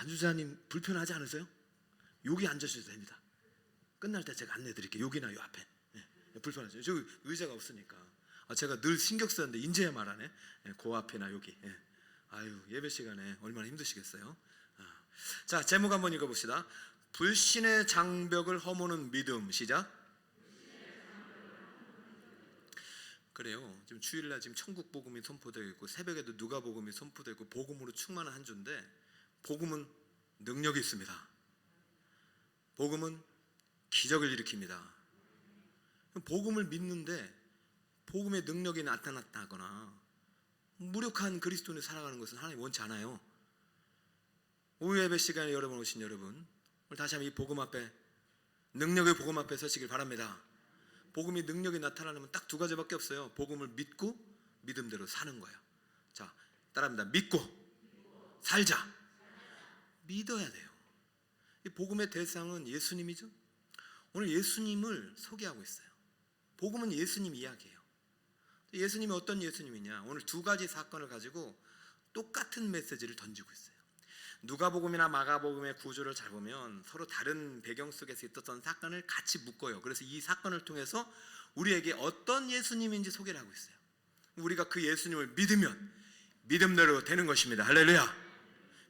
간주자님 불편하지 않으세요? 여기 앉으셔도 됩니다. 끝날 때 제가 안내 드릴게요. 여기나 요 앞에. 불편하죠. 저기 의자가 없으니까. 제가 늘 신경 쓰는데 인제야 말하네. 그 앞에나 여기. 아유, 예배 시간에 얼마나 힘드시겠어요. 자, 제목 한번 읽어봅시다. 불신의 장벽을 허무는 믿음. 시작. 그래요. 지금 주일날 지금 천국 복음이 선포되어 있고 새벽에도 누가 복음이 선포되어 있고 복음으로 충만한 한 주인데, 복음은 능력이 있습니다. 복음은 기적을 일으킵니다. 복음을 믿는데 복음의 능력이 나타났다거나 무력한 그리스도인이 살아가는 것은 하나님 원치 않아요. 오후 예배 시간에 여러분 오신 여러분, 오늘 다시 한번 이 복음 앞에, 능력의 복음 앞에 서시길 바랍니다. 복음이 능력이 나타나려면 딱 두 가지밖에 없어요. 복음을 믿고 믿음대로 사는 거예요. 자, 따라합니다. 믿고 살자. 믿어야 돼요. 이 복음의 대상은 예수님이죠. 오늘 예수님을 소개하고 있어요. 복음은 예수님 이야기예요. 예수님이 어떤 예수님이냐? 오늘 두 가지 사건을 가지고 똑같은 메시지를 던지고 있어요. 누가복음이나 마가복음의 구조를 잘 보면 서로 다른 배경 속에서 있었던 사건을 같이 묶어요. 그래서 이 사건을 통해서 우리에게 어떤 예수님인지 소개를 하고 있어요. 우리가 그 예수님을 믿으면 믿음대로 되는 것입니다. 할렐루야.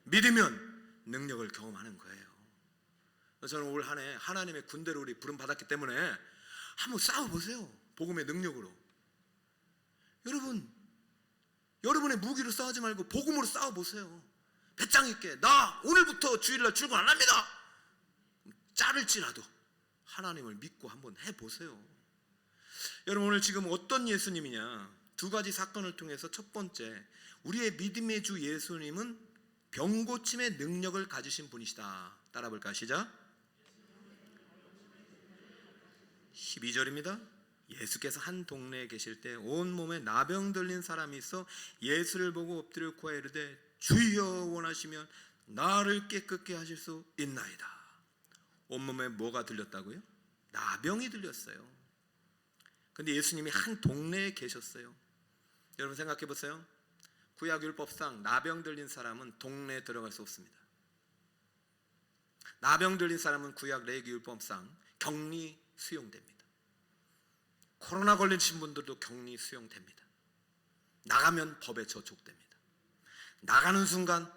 믿으면 능력을 경험하는 거예요. 저는 올 한 해 하나님의 군대로 우리 부름 받았기 때문에 한번 싸워보세요. 복음의 능력으로. 여러분의 무기로 싸우지 말고 복음으로 싸워보세요. 배짱 있게, 나 오늘부터 주일날 출근 안 합니다. 자를지라도 하나님을 믿고 한번 해보세요. 여러분, 오늘 지금 어떤 예수님이냐? 두 가지 사건을 통해서 첫 번째, 우리의 믿음의 주 예수님은 병고침의 능력을 가지신 분이시다. 따라 볼까요? 시작. 12절입니다. 예수께서 한 동네에 계실 때 온몸에 나병 들린 사람이 있어 예수를 보고 엎드려 구하여 이르되 주여 원하시면 나를 깨끗게 하실 수 있나이다. 온몸에 뭐가 들렸다고요? 나병이 들렸어요. 근데 예수님이 한 동네에 계셨어요. 여러분 생각해 보세요. 구약율법상 나병 들린 사람은 동네에 들어갈 수 없습니다. 나병 들린 사람은 구약 레위기율법상 격리 수용됩니다. 코로나 걸리신 분들도 격리 수용됩니다. 나가면 법에 저촉됩니다. 나가는 순간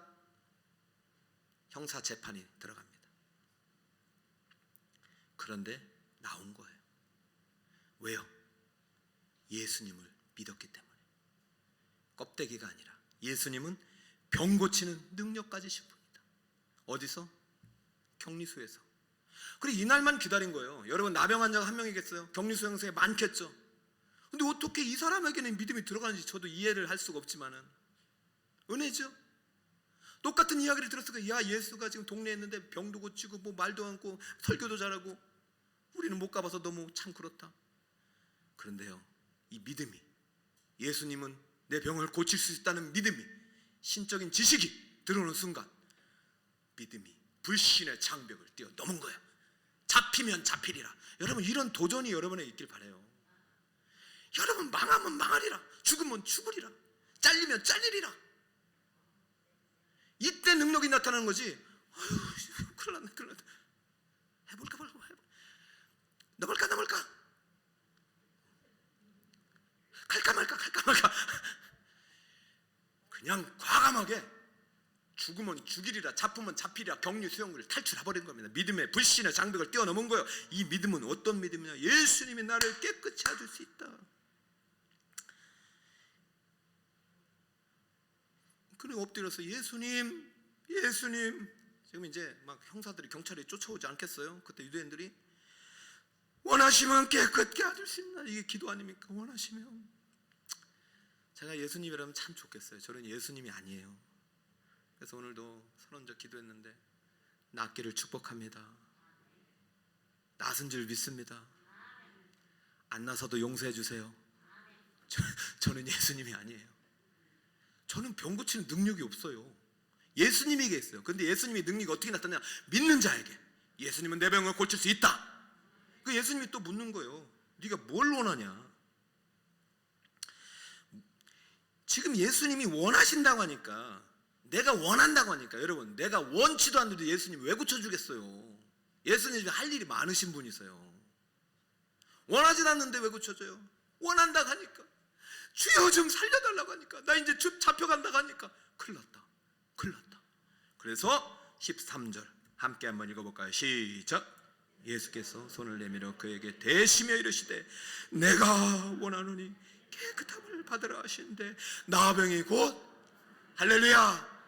형사 재판이 들어갑니다. 그런데 나온 거예요. 왜요? 예수님을 믿었기 때문에. 껍데기가 아니라 예수님은 병 고치는 능력 가지신 분이다. 어디서? 격리소에서. 그리고 이날만 기다린 거예요. 여러분, 나병 환자가 한 명이겠어요? 격리소 형성에 많겠죠. 근데 어떻게 이 사람에게는 믿음이 들어가는지 저도 이해를 할 수가 없지만은 은혜죠. 똑같은 이야기를 들었을 거예요. 야, 예수가 지금 동네에 있는데 병도 고치고 뭐 말도 않고 설교도 잘하고 우리는 못 가봐서 너무 참 그렇다. 그런데요, 이 믿음이, 예수님은 내 병을 고칠 수 있다는 믿음이, 신적인 지식이 들어오는 순간 믿음이 불신의 장벽을 뛰어넘은 거예요. 잡히면 잡히리라. 여러분, 이런 도전이 여러분에 있길 바라요. 여러분, 망하면 망하리라. 죽으면 죽으리라. 잘리면 잘리리라. 이때 능력이 나타나는 거지. 아유, 큰일 났네. 해볼까 말까. 넘을까. 갈까 말까. 그냥 과감하게 죽으면 죽이리라, 잡으면 잡히리라, 격리 수용을 탈출해버린 겁니다. 믿음의 불신의 장벽을 뛰어넘은 거예요. 이 믿음은 어떤 믿음이냐? 예수님이 나를 깨끗이 해줄 수 있다. 그리고 엎드려서 예수님, 지금 이제 막 형사들이, 경찰이 쫓아오지 않겠어요? 그때 유대인들이 원하시면 깨끗게 해줄 수 있나? 이게 기도 아닙니까? 원하시면. 제가 예수님이라면 참 좋겠어요. 저는 예수님이 아니에요. 그래서 오늘도 선언적 기도했는데 낫기를 축복합니다. 낫은 줄 믿습니다. 안 나서도 용서해 주세요. 저는 예수님이 아니에요. 저는 병 고치는 능력이 없어요. 예수님에게 있어요. 그런데 예수님의 능력이 어떻게 나타나냐? 믿는 자에게. 예수님은 내 병을 고칠 수 있다. 그 예수님이 또 묻는 거예요. 네가 뭘 원하냐? 지금 예수님이 원하신다고 하니까 내가 원한다고 하니까. 여러분, 내가 원치도 않는데 예수님 왜 고쳐주겠어요? 예수님이 할 일이 많으신 분이세요. 원하지 않는데 왜 고쳐줘요? 원한다고 하니까. 주여 좀 살려달라고 하니까. 나 이제 잡혀간다고 하니까. 큰일 났다. 그래서 13절 함께 한번 읽어볼까요? 시작. 예수께서 손을 내밀어 그에게 대시며 이르시되 내가 원하노니 깨끗함을 받으라 하시는데 나병이 곧, 할렐루야.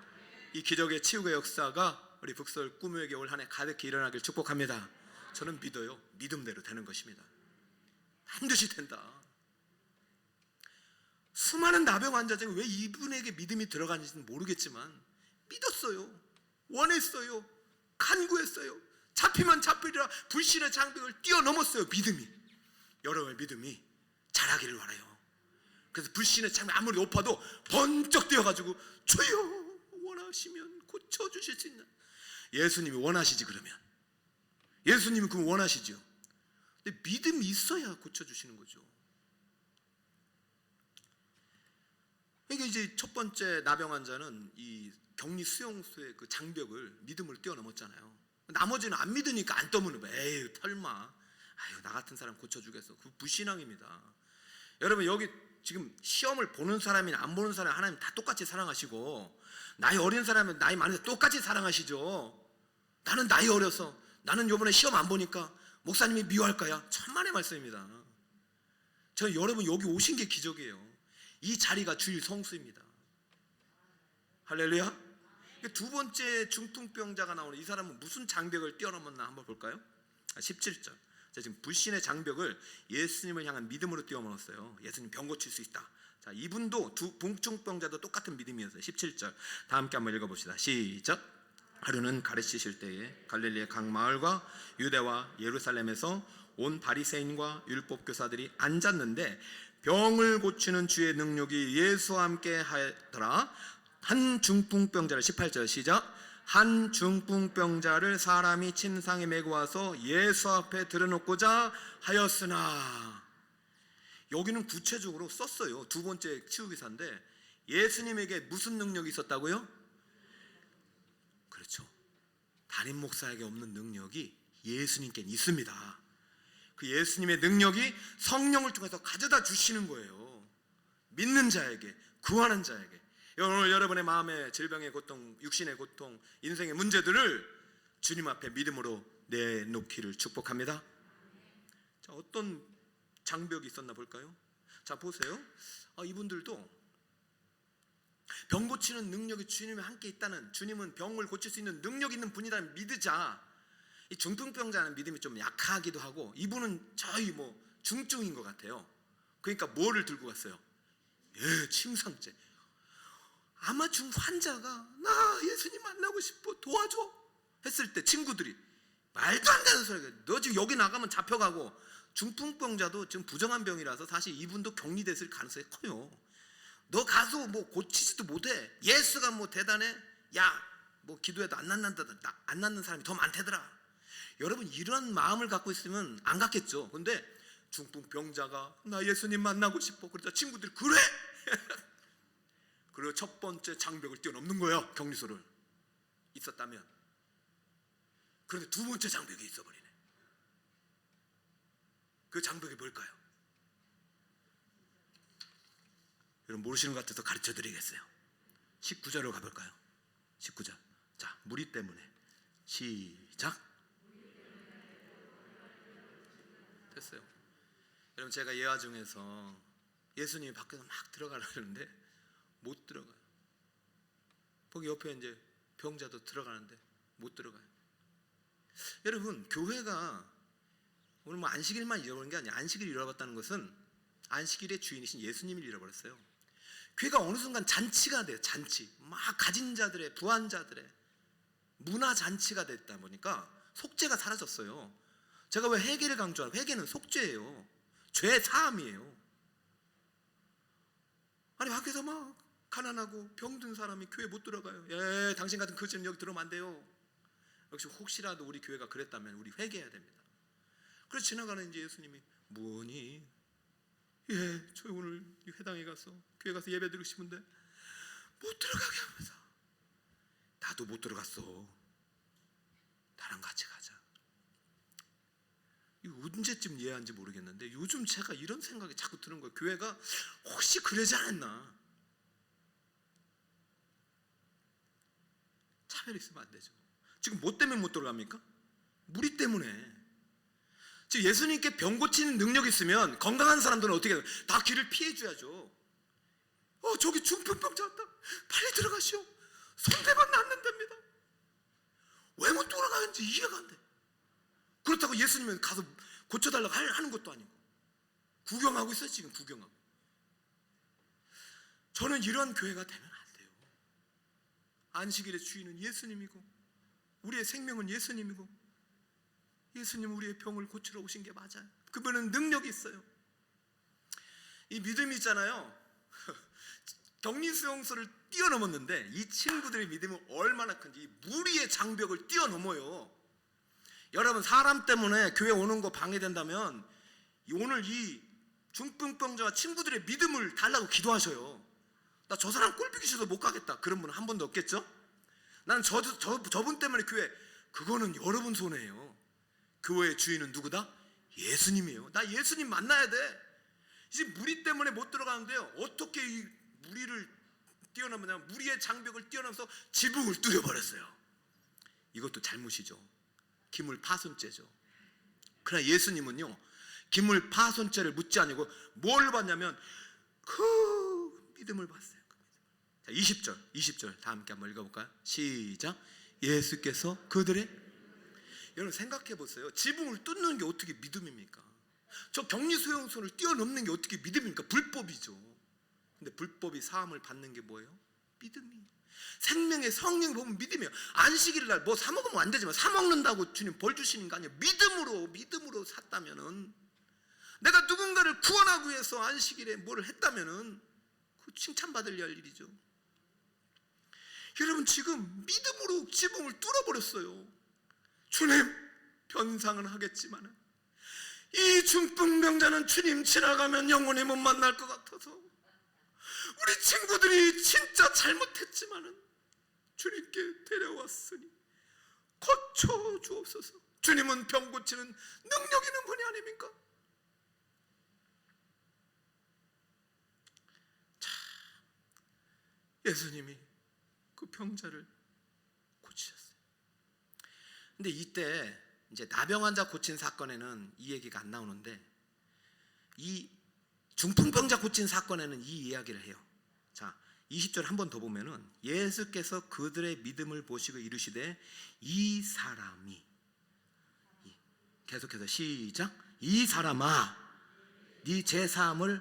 이 기적의 치유의 역사가 우리 북서울 꾸며에게 올 한 해 가득히 일어나길 축복합니다. 저는 믿어요. 믿음대로 되는 것입니다. 반드시 된다. 수많은 나병 환자 중에 왜 이분에게 믿음이 들어가는지는 모르겠지만 믿었어요. 원했어요. 간구했어요. 잡히면 잡히리라 불신의 장벽을 뛰어넘었어요. 믿음이. 여러분의 믿음이 자라기를 바라요. 그래서 불신의 장벽 아무리 높아도 번쩍 뛰어가지고 주여 원하시면 고쳐주실 수 있나. 예수님이 원하시지. 그러면 예수님이 그럼 원하시죠. 근데 믿음이 있어야 고쳐주시는 거죠. 그러니까 이제 첫 번째 나병 환자는 이 격리 수용소의 그 장벽을 믿음을 뛰어넘었잖아요. 나머지는 안 믿으니까 안 떠무는 거예요. 에이 설마, 아유 나 같은 사람 고쳐주겠어. 그 불신앙입니다. 여러분, 여기 지금 시험을 보는 사람이나 안 보는 사람 하나님 다 똑같이 사랑하시고, 나이 어린 사람은 나이 많은 똑같이 사랑하시죠. 나는 나이 어려서, 나는 이번에 시험 안 보니까 목사님이 미워할까요? 천만의 말씀입니다. 저 여러분 여기 오신 게 기적이에요. 이 자리가 주일 성수입니다. 할렐루야. 두 번째 중풍병자가 나오는 이 사람은 무슨 장벽을 뛰어넘었나 한번 볼까요? 17절. 자, 지금 불신의 장벽을 예수님을 향한 믿음으로 뛰어넘었어요. 예수님 병 고칠 수 있다. 자, 이분도 두 중풍병자도 똑같은 믿음이었어요. 17절. 다 함께 한번 읽어봅시다. 시작. 하루는 가르치실 때에 갈릴리의 각 마을과 유대와 예루살렘에서 온 바리새인과 율법 교사들이 앉았는데 병을 고치는 주의 능력이 예수와 함께 하더라. 한 중풍병자를, 18절 시작. 한 중풍병자를 사람이 침상에 메고 와서 예수 앞에 들여놓고자 하였으나. 여기는 구체적으로 썼어요. 두 번째 치유기사인데 예수님에게 무슨 능력이 있었다고요? 그렇죠. 담임 목사에게 없는 능력이 예수님께 있습니다. 그 예수님의 능력이 성령을 통해서 가져다 주시는 거예요. 믿는 자에게, 구하는 자에게. 오늘 여러분의 마음의 질병의 고통, 육신의 고통, 인생의 문제들을 주님 앞에 믿음으로 내놓기를 축복합니다. 자, 어떤 장벽이 있었나 볼까요? 자, 보세요. 이분들도 병 고치는 능력이 주님과 함께 있다는, 주님은 병을 고칠 수 있는 능력 있는 분이라는 믿으자. 이 중풍병자는 믿음이 좀 약하기도 하고, 이분은 저희 중증인 것 같아요. 그러니까 뭐를 들고 갔어요? 침상째. 아마 환자가 나 예수님 만나고 싶어 도와줘 했을 때 친구들이 말도 안 되는 소리가, 너 지금 여기 나가면 잡혀가고. 중풍병자도 지금 부정한 병이라서 사실 이분도 격리됐을 가능성이 커요. 너 가서 고치지도 못해. 예수가 대단해? 야, 기도해도 안 낫는 사람이 더 많대더라. 여러분, 이런 마음을 갖고 있으면 안 갔겠죠. 근데 중풍병자가 나 예수님 만나고 싶어. 그러자 친구들이 그래? 그리고 첫 번째 장벽을 뛰어넘는 거예요. 격리소를 있었다면. 그런데 두 번째 장벽이 있어버리네. 그 장벽이 뭘까요? 여러분 모르시는 것 같아서 가르쳐 드리겠어요. 19절로 가볼까요? 19절. 자, 무리 때문에. 시작. 됐어요. 여러분, 제가 예화 중에서 예수님이 밖에서 막 들어가려는데 못 들어가요. 거기 옆에 이제 병자도 들어가는데 못 들어가요. 여러분, 교회가 오늘 안식일만 잃어버린 게 아니라, 안식일을 잃어버렸다는 것은 안식일의 주인이신 예수님을 잃어버렸어요. 교회가 어느 순간 잔치가 돼요. 잔치. 막 가진 자들의, 부한 자들의 문화 잔치가 됐다 보니까 속죄가 사라졌어요. 제가 왜 회개를 강조하는, 회개는 속죄예요. 죄 사함이에요. 아니, 밖에서 막 가난하고 병든 사람이 교회 못 들어가요. 당신 같은 거지는 여기 들어오면 안 돼요. 역시 혹시라도 우리 교회가 그랬다면 우리 회개해야 됩니다. 그래서 지나가는 이제 예수님이 뭐니? 저 오늘 회당에 가서, 교회 가서 예배 드리고 싶은데 못 들어가게 하면서 나도 못 들어갔어. 나랑 같이 가자. 이거 언제쯤 이해한지 모르겠는데 요즘 제가 이런 생각이 자꾸 드는 거예요. 교회가 혹시 그러지 않았나? 차별이 있으면 안 되죠. 지금 뭐 때문에 못 들어갑니까? 무리 때문에. 지금 예수님께 병 고치는 능력이 있으면 건강한 사람들은 어떻게 해요? 다 길을 피해줘야죠. 저기 중풍병자 왔다. 빨리 들어가시오. 손대면 낫는답니다. 왜 못 돌아가는지 이해가 안 돼. 그렇다고 예수님은 가서 고쳐달라고 하는 것도 아니고 구경하고 있어요. 지금 구경하고. 저는 이런 교회가 되면 안 돼요. 안식일의 주인은 예수님이고 우리의 생명은 예수님이고 예수님은 우리의 병을 고치러 오신 게 맞아요. 그분은 능력이 있어요. 이 믿음이 있잖아요. 격리 수용소를 뛰어넘었는데 이 친구들의 믿음은 얼마나 큰지 무리의 장벽을 뛰어넘어요. 여러분 사람 때문에 교회 오는 거 방해된다면 오늘 이 중풍병자와 친구들의 믿음을 달라고 기도하셔요. 나 저 사람 꼴보기 싫어서 못 가겠다. 그런 분은 한 번도 없겠죠? 나는 저분 때문에 교회, 그거는 여러분 손해예요. 교회의 주인은 누구다? 예수님이에요. 나 예수님 만나야 돼. 이제 무리 때문에 못 들어가는데요. 어떻게 이 무리를 뛰어넘느냐? 무리의 장벽을 뛰어넘어서 지붕을 뚫어버렸어요. 이것도 잘못이죠. 기물 파손죄죠. 그러나 예수님은요, 기물 파손죄를 묻지 아니고 뭘 봤냐면 그 믿음을 봤어요. 자, 20절 다 함께 한번 읽어볼까요? 시작. 예수께서 그들의, 여러분 생각해 보세요. 지붕을 뚫는 게 어떻게 믿음입니까? 저 격리수용소를 뛰어넘는 게 어떻게 믿음입니까? 불법이죠. 근데 불법이 사함을 받는 게 뭐예요? 믿음이. 생명의 성령 보면 믿음이에요. 안식일 날 뭐 사 먹으면 안 되지만 사 먹는다고 주님 벌 주시는 거 아니에요. 믿음으로 샀다면은, 내가 누군가를 구원하기 위해서 안식일에 뭘 했다면은 그 칭찬받을 일이죠. 여러분 지금 믿음으로 지붕을 뚫어버렸어요. 주님 변상은 하겠지만 이 중풍병자는 주님 지나가면 영원히 못 만날 것 같아서 우리 친구들이 진짜 잘못했지만은 주님께 데려왔으니 고쳐 주옵소서. 주님은 병 고치는 능력 있는 분이 아닙니까? 자, 예수님이 그 병자를 고치셨어요. 근데 이때 이제 나병 환자 고친 사건에는 이 얘기가 안 나오는데 이 중풍병자 고친 사건에는 이 이야기를 해요. 자, 20절 한 번 더 보면은 예수께서 그들의 믿음을 보시고 이르시되 이 사람이, 계속해서 시작. 이 사람아 네 제사함을,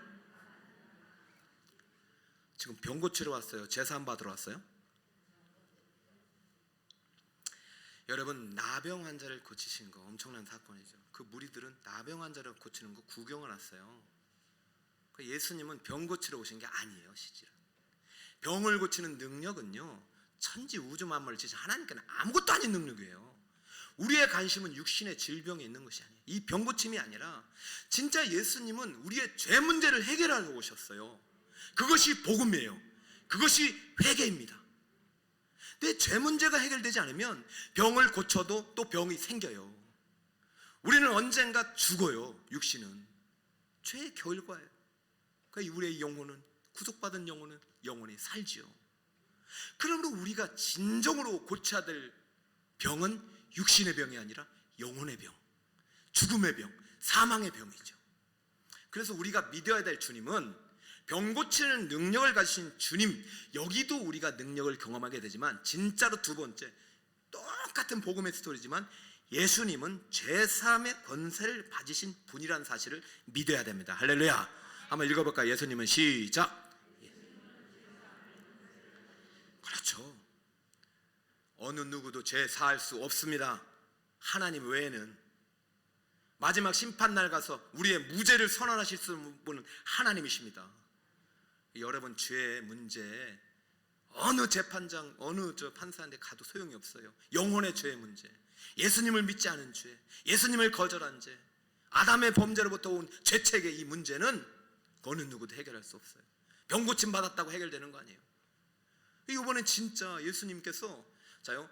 지금 병 고치러 왔어요? 제사함 받으러 왔어요? 여러분 나병 환자를 고치신 거 엄청난 사건이죠. 그 무리들은 나병 환자를 고치는 거 구경을 왔어요. 예수님은 병 고치러 오신 게 아니에요. 실제로 병을 고치는 능력은요, 천지 우주 만물을 지신 하나님께는 아무것도 아닌 능력이에요. 우리의 관심은 육신의 질병에 있는 것이 아니에요. 이 병 고침이 아니라 진짜 예수님은 우리의 죄 문제를 해결하러 오셨어요. 그것이 복음이에요. 그것이 회개입니다. 내 죄 문제가 해결되지 않으면 병을 고쳐도 또 병이 생겨요. 우리는 언젠가 죽어요. 육신은 죄의 결과예요. 그러니까 우리의 영혼은, 구속받은 영혼은 영원히 살지요. 그러므로 우리가 진정으로 고쳐야 될 병은 육신의 병이 아니라 영혼의 병, 죽음의 병, 사망의 병이죠. 그래서 우리가 믿어야 될 주님은 병 고치는 능력을 가지신 주님, 여기도 우리가 능력을 경험하게 되지만 진짜로 두 번째, 똑같은 복음의 스토리지만 예수님은 죄사함의 권세를 가지신 분이라는 사실을 믿어야 됩니다. 할렐루야. 한번 읽어볼까요? 예수님은 시작. 그렇죠. 어느 누구도 죄 사할 수 없습니다. 하나님 외에는. 마지막 심판날 가서 우리의 무죄를 선언하실 수 있는 분은 하나님이십니다. 여러분 죄의 문제 어느 재판장, 어느 판사한테 가도 소용이 없어요. 영혼의 죄의 문제, 예수님을 믿지 않은 죄, 예수님을 거절한 죄, 아담의 범죄로부터 온 죄책의 이 문제는 어느 누구도 해결할 수 없어요. 병 고침 받았다고 해결되는 거 아니에요. 이번에 진짜 예수님께서 자요,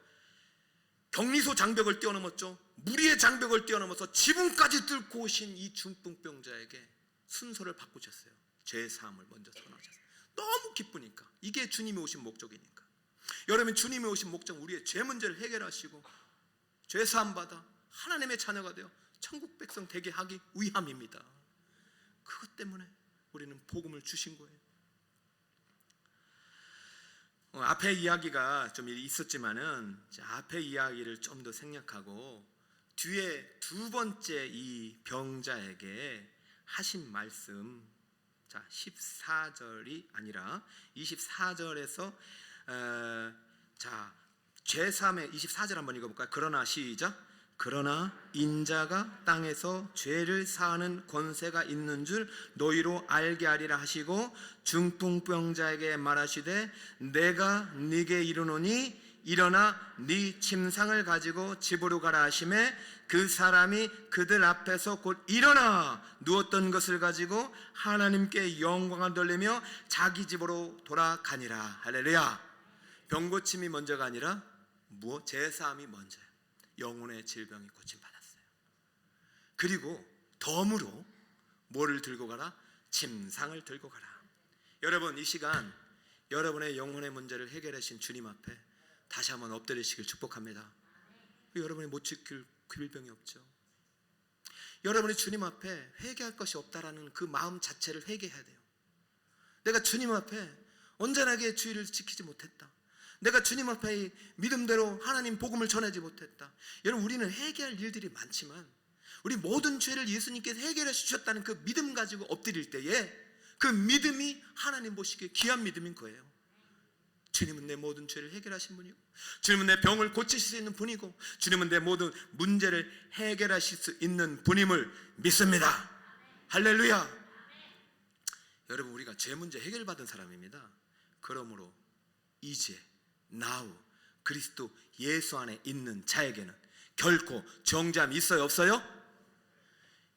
격리소 장벽을 뛰어넘었죠. 무리의 장벽을 뛰어넘어서 지붕까지 뚫고 오신 이 중풍병자에게 순서를 바꾸셨어요. 죄 사함을 먼저 선언하셨어요. 너무 기쁘니까. 이게 주님이 오신 목적이니까. 여러분, 주님이 오신 목적은 우리의 죄 문제를 해결하시고 죄 사함 받아 하나님의 자녀가 되어 천국 백성 되게 하기 위함입니다. 그것 때문에 우리는 복음을 주신 거예요. 앞에 이야기가 좀 있었지만은 앞에 이야기를 좀 더 생략하고 뒤에 두 번째 이 병자에게 하신 말씀, 자 14절이 아니라 24절에서 자 죄사함의 24절 한번 읽어볼까요? 그러나 시작. 그러나 인자가 땅에서 죄를 사하는 권세가 있는 줄 너희로 알게 하리라 하시고 중풍병자에게 말하시되 내가 네게 이르노니 일어나 네 침상을 가지고 집으로 가라 하시매 그 사람이 그들 앞에서 곧 일어나 누웠던 것을 가지고 하나님께 영광을 돌리며 자기 집으로 돌아가니라. 할렐루야. 병고침이 먼저가 아니라 제사함이 먼저예요. 영혼의 질병이 고침받았어요. 그리고 덤으로 뭐를 들고 가라? 침상을 들고 가라. 여러분, 이 시간 여러분의 영혼의 문제를 해결하신 주님 앞에 다시 한번 엎드리시길 축복합니다. 여러분이 못 지킬 질병이 없죠. 여러분이 주님 앞에 회개할 것이 없다라는 그 마음 자체를 회개해야 돼요. 내가 주님 앞에 온전하게 주의를 지키지 못했다. 내가 주님 앞에 믿음대로 하나님 복음을 전하지 못했다. 여러분, 우리는 회개할 일들이 많지만 우리 모든 죄를 예수님께서 해결해 주셨다는 그 믿음 가지고 엎드릴 때에 그 믿음이 하나님 보시기에 귀한 믿음인 거예요. 주님은 내 모든 죄를 해결하신 분이고 주님은 내 병을 고치실 수 있는 분이고 주님은 내 모든 문제를 해결하실 수 있는 분임을 믿습니다. 할렐루야. 여러분, 우리가 죄 문제 해결받은 사람입니다. 그러므로 이제 now 그리스도 예수 안에 있는 자에게는 결코 정죄함이 있어요, 없어요?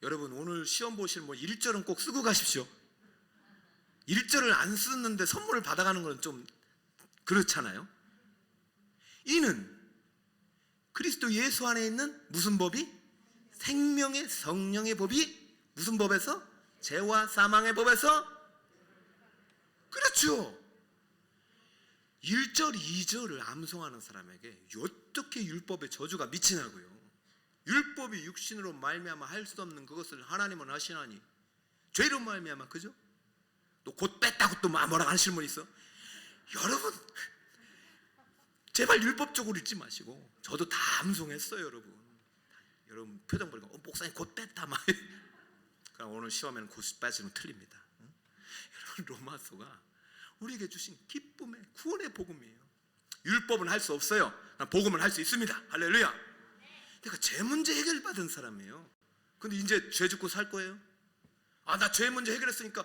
여러분, 오늘 시험 보실 1절은 꼭 쓰고 가십시오. 1절을 안 쓰는데 선물을 받아가는 건 좀 그렇잖아요. 이는 그리스도 예수 안에 있는 무슨 법이? 생명의 성령의 법이 무슨 법에서? 죄와 사망의 법에서? 그렇죠. 1절, 2절을 암송하는 사람에게 어떻게 율법의 저주가 미치냐고요. 율법이 육신으로 말미암아 할 수 없는 그것을 하나님은 하시나니 죄로 말미암아, 그죠? 또 곧 뺐다고 또 뭐라 하실 분 있어? 여러분, 제발 율법적으로 읽지 마시고, 저도 다 암송했어요. 여러분 표정 보니까 목사님 곧 뺐다 막. 그럼 오늘 시험에는 곧 빠지면 틀립니다. 여러분, 로마서가 우리에게 주신 기쁨의 구원의 복음이에요. 율법은 할 수 없어요. 복음은 할 수 있습니다. 할렐루야. 내가 죄 문제 해결받은 사람이에요. 근데 이제 죄 짓고 살 거예요? 나 죄 문제 해결했으니까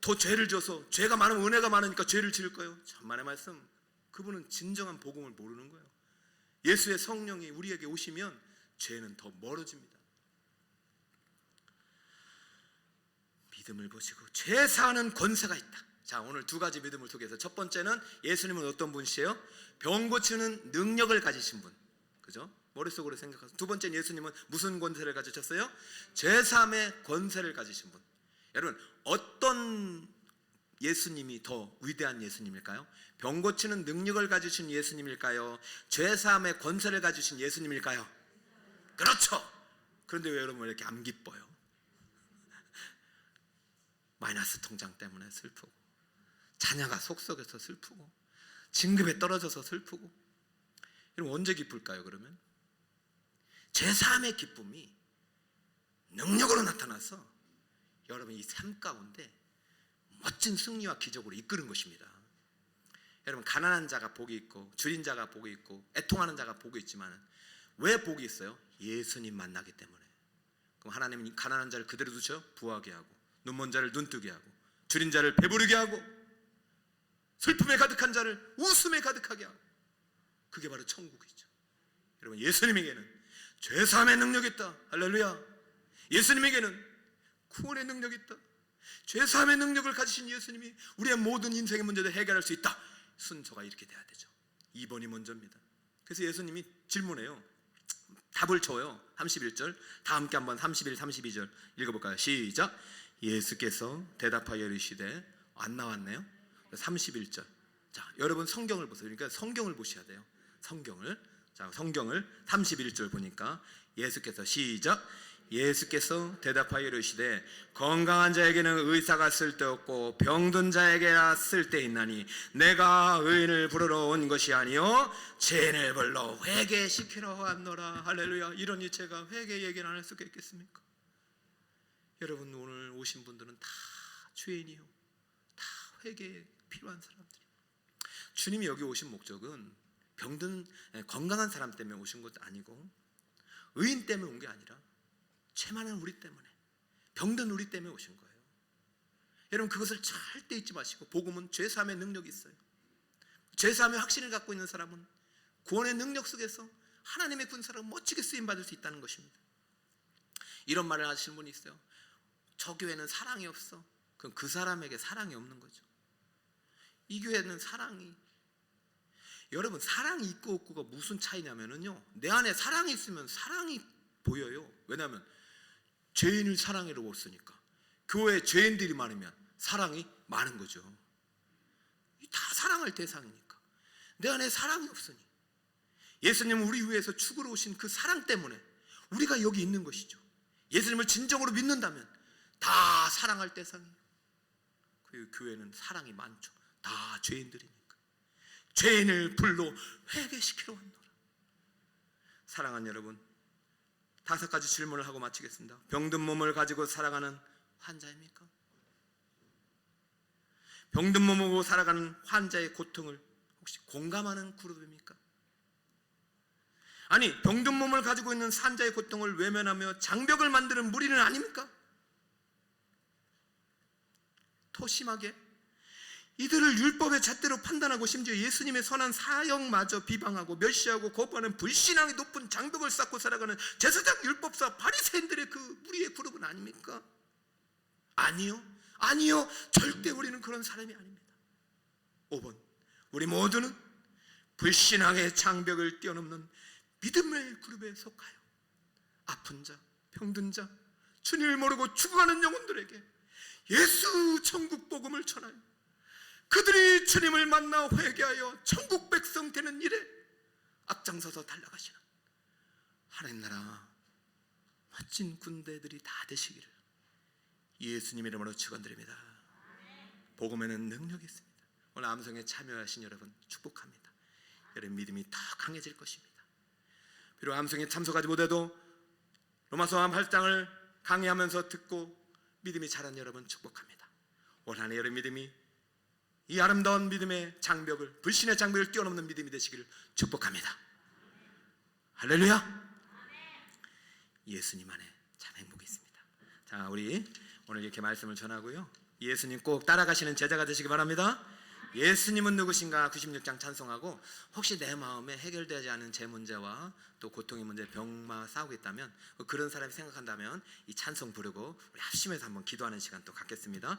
더 죄를 져서 죄가 많으면 은혜가 많으니까 죄를 지을 거예요? 천만의 말씀. 그분은 진정한 복음을 모르는 거예요. 예수의 성령이 우리에게 오시면 죄는 더 멀어집니다. 믿음을 보시고 죄 사하는 권세가 있다. 자, 오늘 두 가지 믿음을 통해서 첫 번째는 예수님은 어떤 분이세요? 병 고치는 능력을 가지신 분, 그죠? 머릿속으로 생각하세요. 두 번째는 예수님은 무슨 권세를 가지셨어요? 죄사함의 권세를 가지신 분. 여러분, 어떤 예수님이 더 위대한 예수님일까요? 병 고치는 능력을 가지신 예수님일까요? 죄사함의 권세를 가지신 예수님일까요? 그렇죠. 그런데 왜 여러분 이렇게 안 기뻐요? 마이너스 통장 때문에 슬프고, 자녀가 속썩여서 슬프고, 진급에 떨어져서 슬프고. 여러분, 언제 기쁠까요? 그러면 죄사함의 기쁨이 능력으로 나타나서 여러분 이 삶 가운데 멋진 승리와 기적으로 이끄는 것입니다. 여러분, 가난한 자가 복이 있고 줄인 자가 복이 있고 애통하는 자가 복이 있지만 왜 복이 있어요? 예수님 만나기 때문에. 그럼 하나님은 가난한 자를 그대로 두셔 부하게 하고, 눈먼 자를 눈뜨게 하고, 줄인 자를 배부르게 하고, 슬픔에 가득한 자를 웃음에 가득하게 하고. 그게 바로 천국이죠. 여러분, 예수님에게는 죄사함의 능력이 있다. 할렐루야. 예수님에게는 구원의 능력이 있다. 죄사함의 능력을 가지신 예수님이 우리의 모든 인생의 문제를 해결할 수 있다. 순서가 이렇게 돼야 되죠. 2번이 먼저입니다. 그래서 예수님이 질문해요. 답을 줘요. 31절 다 함께 한번 31, 32절 읽어볼까요? 시작. 예수께서 대답하여 이르시되 안 나왔네요. 31절. 자, 여러분 성경을 보세요. 그러니까 성경을 보셔야 돼요. 성경을. 자, 성경을 31절 보니까 예수께서 시작. 예수께서 대답하여 이르시되 건강한 자에게는 의사가 쓸데없고 병든 자에게나 쓸데있나니 내가 의인을 부르러 온 것이 아니요 죄인을 불러 회개시키러 왔노라. 할렐루야. 이러니 제가 회개 얘기를 안 할 수가 있겠습니까? 여러분 오늘 오신 분들은 다 죄인이요, 다 회개에 필요한 사람들이에요. 주님이 여기 오신 목적은 병든 건강한 사람 때문에 오신 것도 아니고 의인 때문에 온 게 아니라 죄 많은 우리 때문에, 병든 우리 때문에 오신 거예요. 여러분 그것을 절대 잊지 마시고, 복음은 죄사함의 능력이 있어요. 죄사함의 확신을 갖고 있는 사람은 구원의 능력 속에서 하나님의 군사로 멋지게 쓰임받을 수 있다는 것입니다. 이런 말을 하시는 분이 있어요. 저 교회는 사랑이 없어. 그럼 그 사람에게 사랑이 없는 거죠. 이 교회는 사랑이, 여러분 사랑이 있고 없고가 무슨 차이냐면요, 내 안에 사랑이 있으면 사랑이 보여요. 왜냐하면 죄인을 사랑하러 왔으니까. 교회에 죄인들이 많으면 사랑이 많은 거죠. 다 사랑할 대상이니까. 내 안에 사랑이 없으니 예수님은 우리 위해서 죽으러 오신 그 사랑 때문에 우리가 여기 있는 것이죠. 예수님을 진정으로 믿는다면 다 사랑할 대상이에요. 그리고 교회는 사랑이 많죠. 다 죄인들이니까. 죄인을 불러 회개시키러 왔노라. 사랑하는 여러분, 5가지 질문을 하고 마치겠습니다. 병든 몸을 가지고 살아가는 환자입니까? 병든 몸을 가지고 살아가는 환자의 고통을 혹시 공감하는 그룹입니까? 아니, 병든 몸을 가지고 있는 환자의 고통을 외면하며 장벽을 만드는 무리는 아닙니까? 더 심하게 이들을 율법의 잣대로 판단하고 심지어 예수님의 선한 사역마저 비방하고 멸시하고 거부하는 불신앙이 높은 장벽을 쌓고 살아가는 제사장 율법사 바리새인들의 그 무리의 그룹은 아닙니까? 아니요, 아니요, 절대 우리는 그런 사람이 아닙니다. 5번, 우리 모두는 불신앙의 장벽을 뛰어넘는 믿음의 그룹에 속하여 아픈 자, 병든 자, 주님을 모르고 죽어가는 영혼들에게 예수 천국 복음을 전하여 그들이 주님을 만나 회개하여 천국 백성 되는 일에 앞장서서 달려가시는 하나님 나라 멋진 군대들이 다 되시기를 예수님 이름으로 축원드립니다. 복음에는 능력이 있습니다. 오늘 암송에 참여하신 여러분 축복합니다. 여러분 믿음이 더 강해질 것입니다. 비록 암송에 참석하지 못해도 로마서 8장을 강의하면서 듣고 믿음이 자란 여러분 축복합니다. 올 한 해 여러분 믿음이 이 아름다운 믿음의 장벽을, 불신의 장벽을 뛰어넘는 믿음이 되시기를 축복합니다. 할렐루야. 예수님 안에 참 행복이 있습니다. 자, 우리 오늘 이렇게 말씀을 전하고요, 예수님 꼭 따라가시는 제자가 되시기 바랍니다. 예수님은 누구신가 96장 찬송하고, 혹시 내 마음에 해결되지 않은 제 문제와 또 고통의 문제, 병마 싸우고 있다면, 그런 사람이 생각한다면 이 찬송 부르고 우리 합심해서 한번 기도하는 시간 또 갖겠습니다.